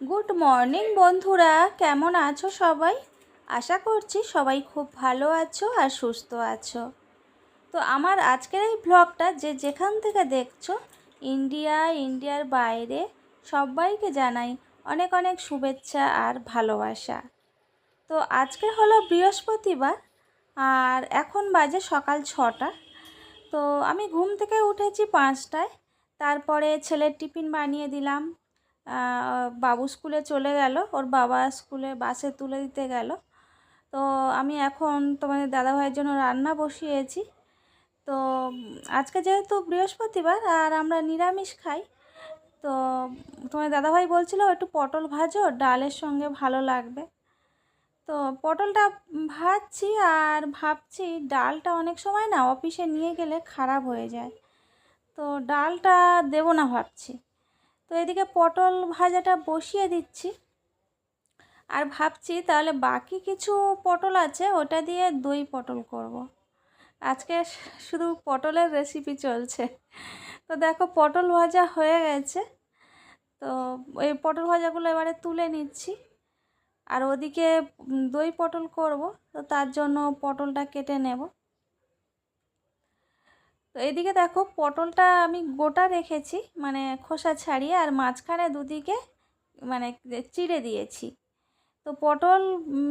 Good morning বন্ধুরা, কেমন আছো সবাই? আশা করছি সবাই খুব ভালো আছো আর সুস্থ আছো। তো আমার আজকের এই ব্লগটা যে যেখান থেকে দেখছো, ইন্ডিয়ার বাইরে সবাইকে জানাই অনেক অনেক শুভেচ্ছা আর ভালোবাসা। তো আজকে হলো বৃহস্পতিবার আর এখন বাজে সকাল 6টা। তো আমি ঘুম থেকে উঠেছি 5টায়। তারপরে ছেলের টিফিন বানিয়ে দিলাম। বাবু স্কুলে চলে গেল, ওর বাবা স্কুলে বাসে তুলে দিতে গেল। তো আমি এখন তোমাদের দাদাভাইয়ের জন্য রান্না বসিয়েছি। তো আজকে যেহেতু বৃহস্পতিবার আর আমরা নিরামিষ খাই, তো তোমার দাদাভাই বলছিল একটু পটল ভাজো, ডালের সঙ্গে ভালো লাগবে। তো পটলটা ভাজছি আর ভাবছি ডালটা অনেক সময় না অফিসে নিয়ে গেলে খারাপ হয়ে যায়, তো ডালটা দেবো না ভাবছি। তো এদিকে পটল ভাজাটা বসিয়ে দিচ্ছি আর ভাবছি তাহলে বাকি কিছু পটল আছে ওটা দিয়ে দই পটল করব। আজকে শুধু পটলের রেসিপি চলছে। তো দেখো পটল ভাজা হয়ে গেছে। তো এই পটল ভাজাগুলো এবারে তুলে নিচ্ছি আর ওদিকে দই পটল করব, তো তার জন্য পটলটা কেটে নেব। তো এদিকে দেখো পটলটা আমি গোটা রেখেছি, মানে খোসা ছাড়িয়ে, আর মাঝখানে দুদিকে মানে চিড়ে দিয়েছি। তো পটল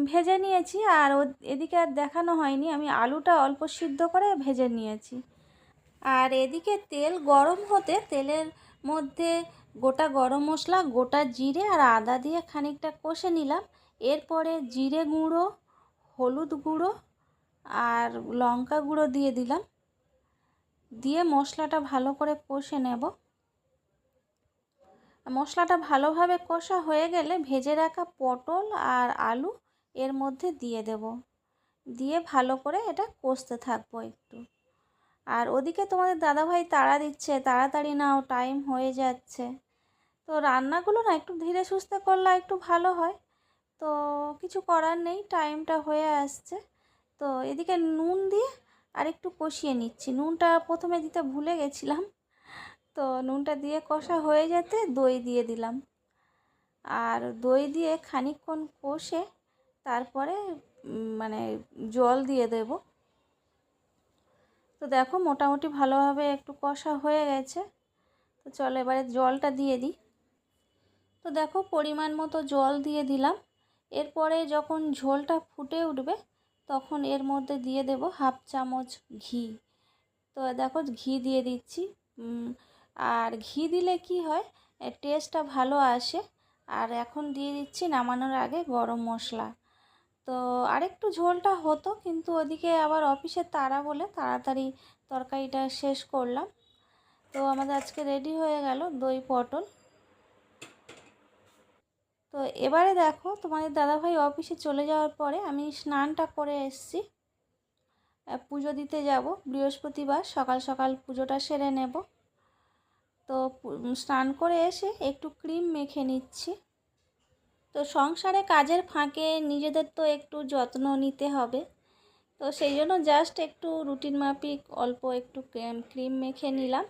ভেজে নিয়েছি আর এদিকে আর দেখানো হয়নি, আমি আলুটা অল্প সিদ্ধ করে ভেজে নিয়েছি। আর এদিকে তেল গরম হতে তেলের মধ্যে গোটা গরম মশলা, গোটা জিরে আর আদা দিয়ে খানিকটা কষে নিলাম। এরপরে জিরে গুঁড়ো, হলুদ গুঁড়ো আর লঙ্কা গুঁড়ো দিয়ে দিলাম, দিয়ে মশলাটা ভালো করে কষে নেব। মশলাটা ভালোভাবে কষা হয়ে গেলে ভেজে রাখা পটল আর আলু এর মধ্যে দিয়ে দেব, দিয়ে ভালো করে এটা কষতে থাকবো একটু। আর ওদিকে তোমাদের দাদাভাই তাড়া দিচ্ছে, তাড়াতাড়ি নাও, টাইম হয়ে যাচ্ছে। তো রান্নাগুলো না একটু ধীরে সুস্থে করলে একটু ভালো হয়, তো কিছু করার নেই, টাইমটা হয়ে আসছে। তো এদিকে নুন দিয়ে আর একটু কষিয়ে নিচ্ছি, নুনটা প্রথমে দিতে ভুলে গেছিলাম। তো নুনটা দিয়ে কষা হয়ে যেতে দই দিয়ে দিলাম, আর দই দিয়ে খানিকক্ষণ কষে তারপরে মানে জল দিয়ে দেব। তো দেখো মোটামুটি ভালোভাবে একটু কষা হয়ে গেছে। তো চলো এবারে জলটা দিয়ে দিই। তো দেখো পরিমাণ মতো জল দিয়ে দিলাম। এরপরে যখন ঝোলটা ফুটে উঠবে তখন এর মধ্যে দিয়ে দেব হাফ চামচ ঘি। তো দেখো ঘি দিয়ে দিচ্ছি। আর ঘি দিলে কি হয়, টেস্টটা ভালো আসে। আর এখন দিয়ে দিচ্ছি নামানোর আগে গরম মশলা। তো আরেকটু ঝোলটা হতো, কিন্তু ওদিকে আবার অফিসের তাড়া বলে তাড়াতাড়ি তরকারিটা শেষ করলাম। তো আমাদের আজকে রেডি হয়ে গেল দই পটল। তো এবারে দেখো তোমাদের দাদাভাই অফিসে চলে যাওয়ার পরে আমি স্নানটা করে এসেছি, পুজো দিতে যাব। বৃহস্পতিবার সকাল সকাল পুজোটা সেরে নেব। তো স্নান করে এসে একটু ক্রিম মেখে নিচ্ছি। তো সংসারে কাজের ফাঁকে নিজেদের তো একটু যত্ন নিতে হবে, তো সেই জন্য জাস্ট একটু রুটিন মাফিক অল্প একটু ক্রিম মেখে নিলাম।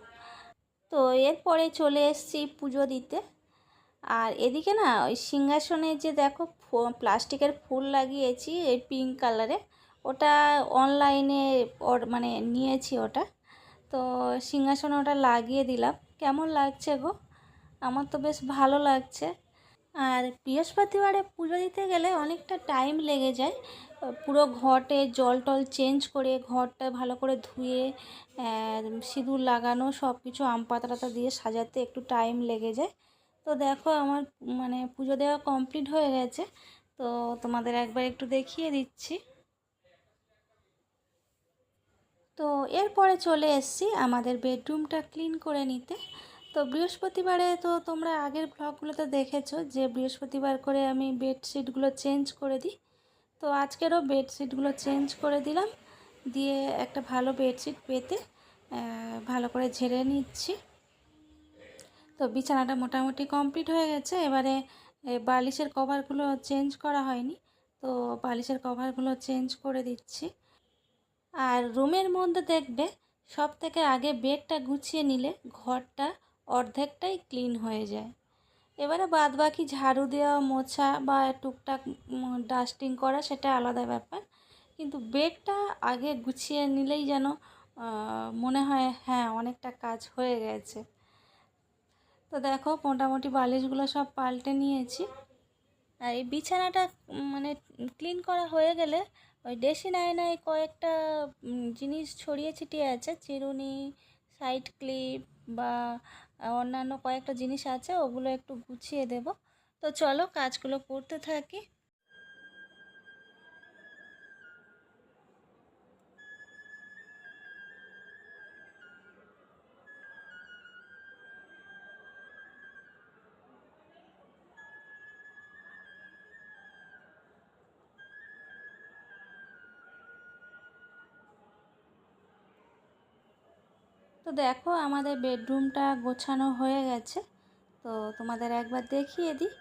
তো এরপরে চলে এসেছি পুজো দিতে। আর এদিকে না ওই সিংহাসনে যে দেখো প্লাস্টিকের ফুল লাগিয়েছি এই পিঙ্ক কালারে, ওটা অনলাইনে মানে নিয়েছি ওটা। তো সিংহাসনে ওটা লাগিয়ে দিলাম। কেমন লাগছে গো? আমার তো বেশ ভালো লাগছে। আর বৃহস্পতিবারে পুজো দিতে গেলে অনেকটা টাইম লেগে যায়। পুরো ঘটে জল টল চেঞ্জ করে ঘরটা ভালো করে ধুয়ে সিঁদুর লাগানো সব কিছু আম পাতা টাতা দিয়ে সাজাতে একটু টাইম লেগে যায়। তো দেখো আমার মানে পুজো দেওয়া কমপ্লিট হয়ে গেছে। তো তোমাদের একবার একটু দেখিয়ে দিচ্ছি। তো এরপরে চলে এসেছি আমাদের বেডরুমটা ক্লিন করে নিতে। তো বৃহস্পতিবারে তো তোমরা আগের ব্লগগুলোতে দেখেছো যে বৃহস্পতিবার করে আমি বেডশিটগুলো চেঞ্জ করে দিই। তো আজকেরও বেডশিটগুলো চেঞ্জ করে দিলাম, দিয়ে একটা ভালো বেডশিট পেতে ভালো করে ঝেড়ে নিচ্ছি। তো বিছানাটা মোটামুটি কমপ্লিট হয়ে গেছে। এবারে বালিশের কভারগুলো চেঞ্জ করা হয়নি, তো বালিশের কভারগুলো চেঞ্জ করে দিচ্ছি। আর রুমের মধ্যে দেখবে সব থেকে আগে বেডটা গুছিয়ে নিলে ঘরটা অর্ধেকটাই ক্লিন হয়ে যায়। এবারে বাদ বাকি ঝাড়ু দেওয়া, মোছা বা টুকটাক ডাস্টিং করা সেটা আলাদা ব্যাপার, কিন্তু বেডটা আগে গুছিয়ে নিলেই যেন মনে হয় হ্যাঁ অনেকটা কাজ হয়ে গেছে। তো দেখো মোটামুটি বালিশগুলো সব পাল্টে নিয়েছি। আর এই বিছানাটা মানে ক্লিন করা হয়ে গেলে ওই ড্রেসিং আয়নায় কয়েকটা জিনিস ছড়িয়ে ছিটিয়ে আছে, চিরুনি, সাইড ক্লিপ বা অন্যান্য কয়েকটা জিনিস আছে, ওগুলো একটু গুছিয়ে দেব। তো চলো কাজগুলো করতে থাকি। তো দেখো আমাদের বেডরুমটা গোছানো হয়ে গেছে, তো তোমাদের একবার দেখিয়ে দিই।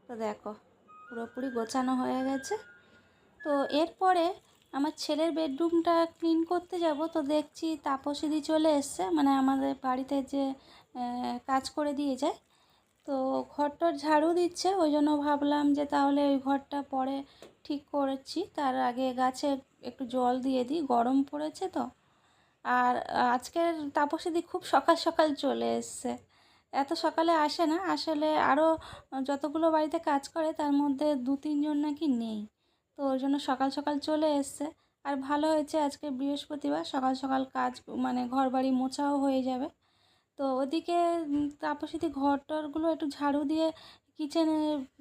তো দেখো পুরোপুরি গোছানো হয়ে গেছে। তো এরপরে আমার ছেলের বেডরুমটা ক্লিন করতে যাব, তো দেখছি তাপসীদি চলে এসছে, মানে আমাদের বাড়িতে যে কাজ করে দিয়ে যায়, তো ঘরটার ঝাড়ু দিচ্ছে। ওই জন্য ভাবলাম যে তাহলে ওই ঘরটা পরে ঠিক করেছি, তার আগে গাছে একটু জল দিয়ে দিই, গরম পড়েছে তো। আর আজকের তাপসীদি খুব সকাল সকাল চলে এসছে। এত সকালে আসে না, আসলে আরও যতগুলো বাড়িতে কাজ করে তার মধ্যে 2-3 জন নাকি নেই, তো ওই জন্য সকাল সকাল চলে এসছে। আর ভালো হয়েছে আজকে বৃহস্পতিবার, সকাল সকাল কাজ মানে ঘর বাড়ি মোছাও হয়ে যাবে। তো ওদিকে তাপসীদি ঘর টরগুলো একটু ঝাড়ু দিয়ে কিচেনে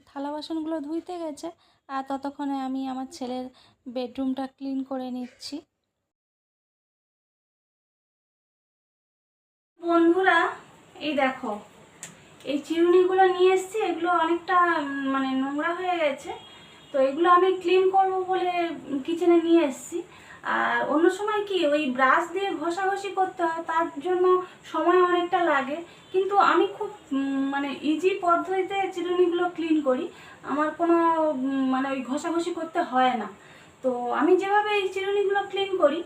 থালা বাসনগুলো ধুইতে গেছে, আর ততক্ষণে আমি আমার ছেলের বেডরুমটা ক্লিন করে নিচ্ছি। বন্ধুরা এই দেখো এই চিরুনিগুলো নিয়ে এসেছি, এগুলো অনেকটা মানে নোংরা হয়ে গেছে, তো এগুলো আমি ক্লিন করব বলে কিচেনে নিয়ে এসেছি। আর অন্য সময় কি ওই ব্রাশ দিয়ে ঘষাঘষি করতে হয়, তার জন্য সময় অনেকটা লাগে, কিন্তু আমি খুব মানে ইজি পদ্ধতিতে চিরুনিগুলো ক্লিন করি, আমার কোনো মানে ওই ঘষাঘষি করতে হয় না। তো আমি যেভাবে এই চিরুনিগুলো ক্লিন করি,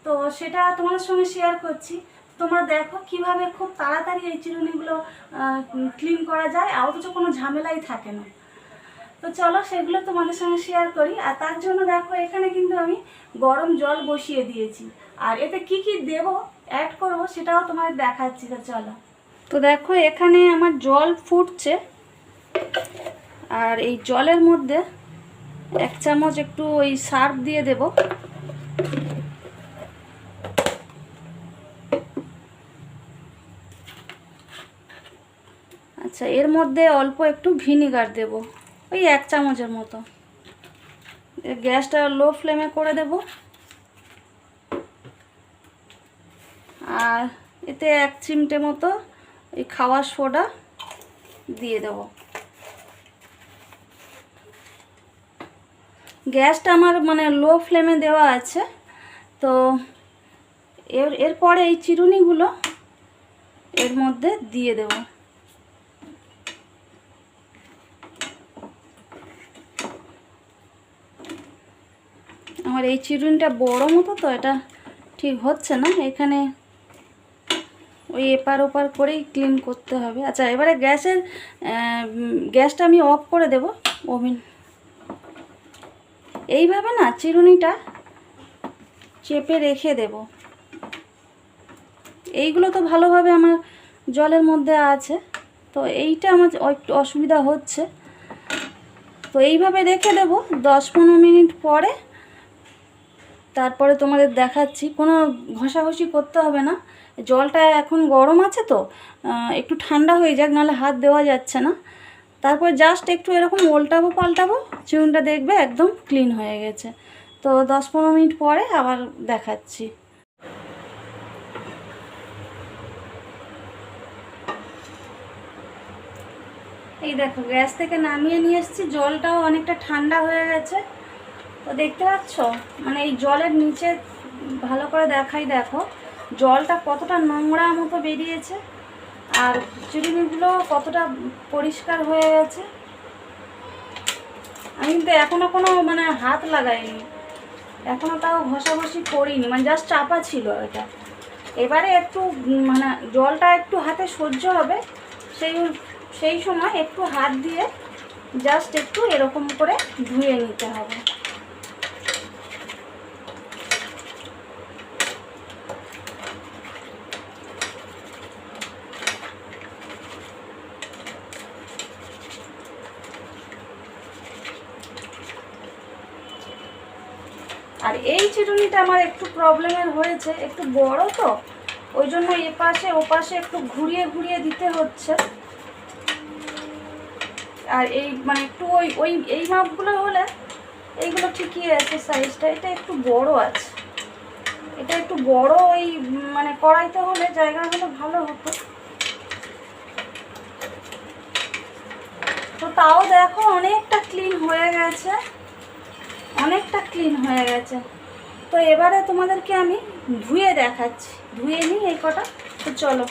তো সেটা তোমাদের সঙ্গে শেয়ার করছি। তোমরা দেখো কিভাবে খুব তাড়াতাড়ি এই চিরুনিগুলো ক্লিন করা যায়, অথচ কোনো ঝামেলাই থাকে না। তো চলো সেগুলো তোমাদের সঙ্গে শেয়ার করি। আর তার জন্য দেখো এখানে কিন্তু আমি গরম জল বসিয়ে দিয়েছি, আর এতে কি কি দেব অ্যাড করব সেটাও তোমাদের দেখাচ্ছি। তো চলো। তো দেখো এখানে আমার জল ফুটছে, আর এই জলের মধ্যে 1 চামচ একটু ওই সার্ফ দিয়ে দেব। আচ্ছা, এর মধ্যে অল্প একটু ভিনিগার দেব, ওই 1 চামচের মতো। গ্যাসটা লো ফ্লেমে করে দেব, আর এতে 1 চিমটে মতো এই খাওয়ার সোডা দিয়ে দেব। গ্যাসটা আমার মানে লো ফ্লেমে দেওয়া আছে। তো এরপরে এই চিরুনিগুলো এর মধ্যে দিয়ে দেব। আমার এই চিরুনিটা বড় মতো, তো এটা ঠিক হচ্ছে না, এখানে ওই এপার ওপার করেই ক্লিন করতে হবে। আচ্ছা, এবারে গ্যাসটা আমি অফ করে দেব, ওভেন। এইভাবে না চিরুনিটা চেপে রেখে দেব। এইগুলো তো ভালোভাবে আমার জলের মধ্যে আছে, তো এইটা আমার একটু অসুবিধা হচ্ছে, তো এইভাবে রেখে দেব 10-15 মিনিট পরে। তারপরে তোমাদের দেখাচ্ছি, কোনো ঘষাঘষি করতে হবে না, জলটা এখন গরম আছে, তো একটু ঠান্ডা হয়ে যাক, নাহলে হাত দেওয়া যাচ্ছে না। তারপর জাস্ট একটু এরকম উল্টাবো পাল্টাবো, চিরুনিটা দেখবে একদম ক্লিন হয়ে গেছে। তো 10-15 মিনিট পরে আবার দেখাচ্ছি। এই দেখো গ্যাস থেকে নামিয়ে নিয়ে এসেছি, জলটাও অনেকটা ঠান্ডা হয়ে গেছে। তো দেখতে পাচ্ছ মানে এই জলের নিচে ভালো করে দেখাই, দেখো জলটা কতটা নোংরা মতো বেরিয়েছে, আর চিরুনিগুলো কতটা পরিষ্কার হয়ে গেছে। আমি কিন্তু এখনও কোনো মানে হাত লাগাইনি, এখনও তাও ঘষাঘষি করিনি, মানে জাস্ট চাপা ছিল এটা। এবারে একটু মানে জলটা একটু হাতে সহ্য হবে, সেই সময় একটু হাত দিয়ে জাস্ট একটু এরকম করে ধুয়ে নিতে হবে। আর এই চিরুনিটা আমার একটু প্রবলেমের হয়েছে, একটু বড় তো, ওই জন্য এপাশে ওপাশে একটু ঘুরিয়ে ঘুরিয়ে দিতে হচ্ছে। আর এই মানে একটু ওই এই মাপগুলো হলে এইগুলো ঠিকই আছে সাইজটা, এটা একটু বড় আছে, এটা একটু বড় ওই মানে কড়াইতে হলে জায়গাগুলো ভালো হতো। তো তাও দেখো অনেকটা ক্লিন হয়ে গেছে, অনেকটা ক্লিন হয়ে গেছে। তো এবারে তোমাদেরকে আমি ধুয়ে দেখাচ্ছি, ধুয়ে নিই এই কটা। তো চলো।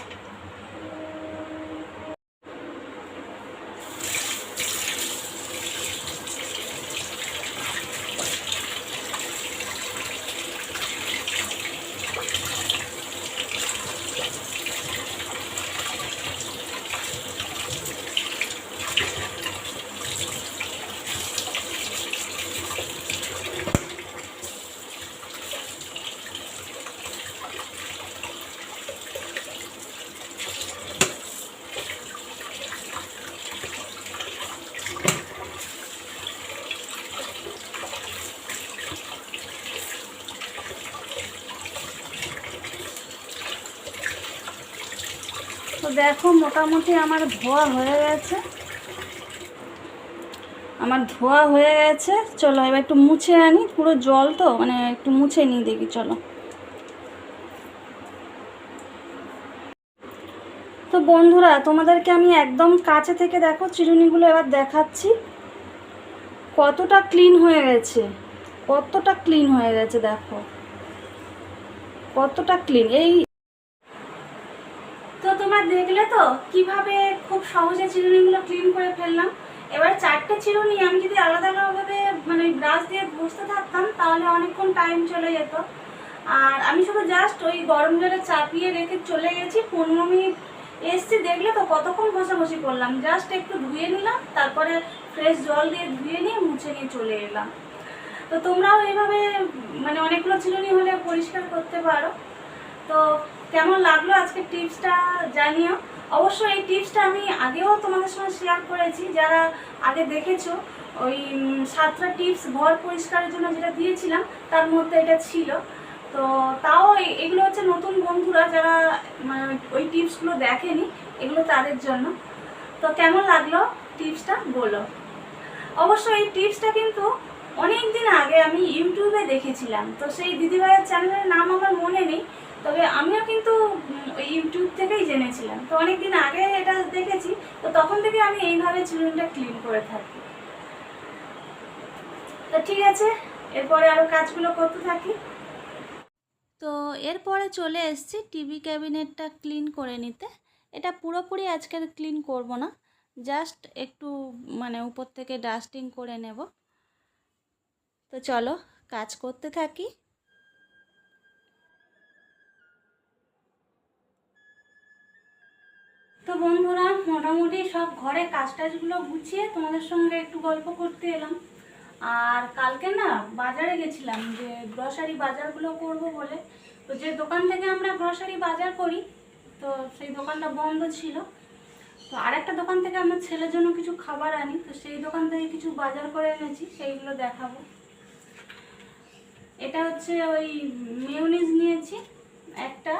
তো দেখো মোটামুটি আমার ধোয়া হয়ে গেছে, চলো এবার একটু মুছে আনি, পুরো জল তো মানে একটু মুছে নিই দেখি। চলো। তো বন্ধুরা তোমাদেরকে আমি একদম কাছে থেকে দেখো চিরুনিগুলো এবার দেখাচ্ছি কতটা ক্লিন হয়ে গেছে, কতটা ক্লিন হয়ে গেছে, দেখো কতটা ক্লিন। এই তো তোমরা দেখলে তো কিভাবে খুব সহজে চিরুনিগুলো ক্লিন করে ফেললাম। এবার 4টে চিরুনি আমি যদি আলাদা আলাদাভাবে মানে ব্রাশ দিয়ে ঘষতে থাকতাম তাহলে অনেকক্ষণ টাইম চলে যেত। আর আমি শুধু জাস্ট ওই গরম জলে চাপিয়ে রেখে চলে গেছি, 15 মিনিট এসছি, দেখলে তো কতক্ষণ ঘষাঘষি করলাম, জাস্ট একটু ধুয়ে নিলাম, তারপরে ফ্রেশ জল দিয়ে ধুয়ে নিয়ে মুছে নিয়ে চলে এলাম। তো তোমরাও এইভাবে মানে অনেকগুলো চিরুনি হলে পরিষ্কার করতে পারো। তো কেমন লাগলো আজকে টিপসটা জানিও। অবশ্য এই টিপসটা আমি আগেও তোমাদের সঙ্গে শেয়ার করেছি, যারা আগে দেখেছো ওই 7টা টিপস ঘর পরিষ্কারের জন্য যেটা দিয়েছিলাম তার মধ্যে এটা ছিল। তো তাও এগুলো হচ্ছে নতুন বন্ধুরা যারা মানে ওই টিপসগুলো দেখেনি, এগুলো তাদের জন্য। তো কেমন লাগলো টিপসটা বলো। অবশ্য এই টিপসটা কিন্তু অনেক দিন আগে আমি ইউটিউবে দেখেছিলাম, তো সেই দিদিভাইয়ের চ্যানেলের নাম আমার মনে নেই, তবে আমিও কিন্তু ওই ইউটিউব থেকেই জেনেছিলাম। তো অনেক দিন আগে এটা দেখেছি, তো তখন থেকে আমি এইভাবে চিরুনিটা ক্লিন করে থাকি। তো ঠিক আছে, এরপরে আরও কাজগুলো করতে থাকি। তো এরপরে চলে এসেছি টিভি ক্যাবিনেটটা ক্লিন করে নিতে। এটা পুরোপুরি আজকে ক্লিন করব না, জাস্ট একটু মানে উপর থেকে ডাস্টিং করে নেব। তো চলো কাজ করতে থাকি। তো বন্ধুরা মোটামুটি সব ঘরে কাজ টাজগুলো গুছিয়ে তোমাদের সঙ্গে একটু গল্প করতে এলাম। আর কালকে না বাজারে গেছিলাম, যে গ্রসারি বাজারগুলো করব বলে। তো যে দোকান থেকে আমরা গ্রসারি বাজার করি, তো সেই দোকানটা বন্ধ ছিল। তো আরেকটা দোকান থেকে আমার ছেলের জন্য কিছু খাবার আনি, তো সেই দোকান থেকে কিছু বাজার করে এনেছি, সেইগুলো দেখাবো। এটা হচ্ছে ওই মেয়োনিজ নিয়েছি একটা,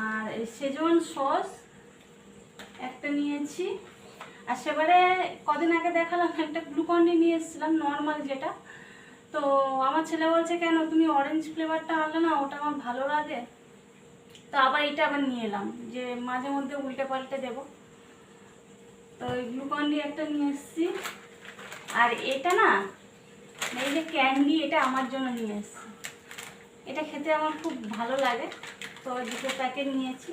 আর সেজওয়ান সস একটা নিয়েছি, আর সেবারে কদিন আগে দেখালাম একটা গ্লুকন-ডি নিয়ে এসেছিলাম নর্মাল যেটা। তো আমার ছেলে বলছে কেন তুমি অরেঞ্জ ফ্লেভারটা আনলে না, ওটা আমার ভালো লাগে। তো আবার এটা আবার নিয়ে এলাম, যে মাঝে মধ্যে উল্টে পাল্টে দেবো। তো ওই গ্লুকন-ডি একটা নিয়ে এসেছি। আর এটা না এই যে ক্যান্ডি, এটা আমার জন্য নিয়ে এসেছি, এটা খেতে আমার খুব ভালো লাগে। তো 2 প্যাকেট নিয়েছি,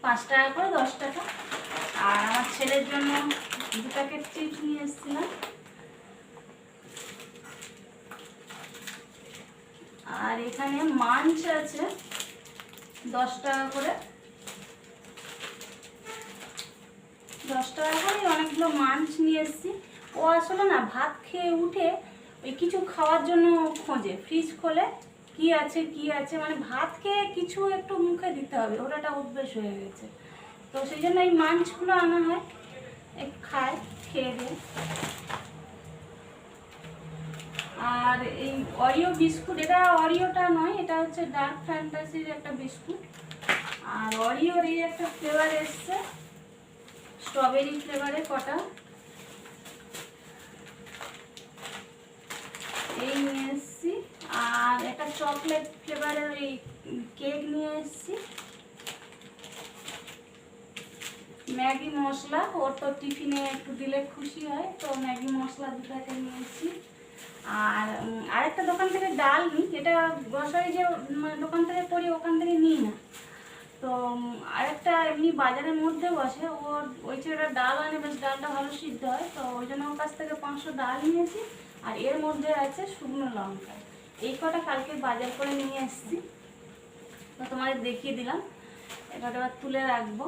5 টাকা করে 10 টাকা। আর আমার ছেলের জন্য 2 প্যাকেট চিপস নিয়ে এসেছিলাম। আর এখানে মাছ আছে 10 টাকা করে, 10 টাকা করে অনেকগুলো মাছ নিয়ে এসেছি। ও আসলে না ভাত খেয়ে উঠে ওই কিছু খাওয়ার জন্য খোঁজে, ফ্রিজ খোলে কি আছে কি আছে, মানে ভাত খেয়ে কিছু একটু মুখে দিতে হবে, ওর একটা অভ্যেস হয়ে গেছে। তো সেই জন্য এই মাছগুলো আনা হয়, একটু খায়, খেয়ে দিয়ে। আর এই অরিও বিস্কুট, এটা অরিওটা নয়, এটা হচ্ছে ডার্ক ফ্যান্টাসির একটা বিস্কুট। আর অরিওর এই একটা ফ্লেভার এসছে, স্ট্রবেরি ফ্লেভারে কটা, এই নিয়ে এসছি। আর একটা চকলেট ফ্লেভারের এই কেক নিয়ে এসছি। ম্যাগি মশলা, ওর তো টিফিনে একটু দিলে খুশি হয়, তো ম্যাগি মশলা 2 প্যাকেট নিয়ে এসছি। আর আরেকটা দোকান থেকে ডাল নিই, এটা গ্রসারি যে দোকান থেকে করি ওখান থেকে নিই না। তো আরেকটা এমনি বাজারের মধ্যে বসে, ওর ওই ছেলেটা ডাল আনে, বেশ ডালটা ভালো সিদ্ধ হয়, তো ওই জন্য ওর কাছ থেকে 500 ডাল নিয়েছি। আর এর মধ্যে আছে শুকনো লঙ্কা, এই কটা কালকে বাজার করে নিয়ে এসেছি, তো তোমাদের দেখিয়ে দিলাম। এটা এবার তুলে রাখবো।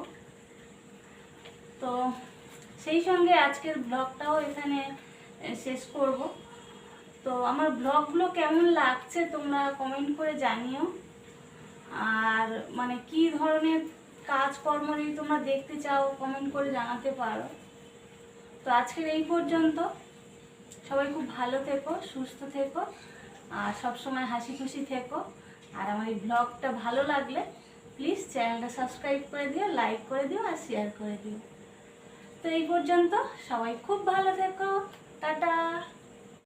তো সেই সঙ্গে আজকের ব্লগটাও এখানে শেষ করব। তো আমার ব্লগগুলো কেমন লাগছে তোমরা কমেন্ট করে জানিও। আর মানে কি ধরনের কাজকর্ম যদি তোমরা দেখতে চাও কমেন্ট করে জানাতে পারো। তো আজকের এই পর্যন্ত, সবাই খুব ভালো থেকো, সুস্থ থেকো, আর সবসময় হাসি খুশি থেকো। আর আমার এই ব্লগটা ভালো লাগলে প্লিজ চ্যানেলটা সাবস্ক্রাইব করে দিও, লাইক করে দিও আর শেয়ার করে দিও। তো এই পর্যন্ত, সবাই খুব ভালো থেকো, টাটা।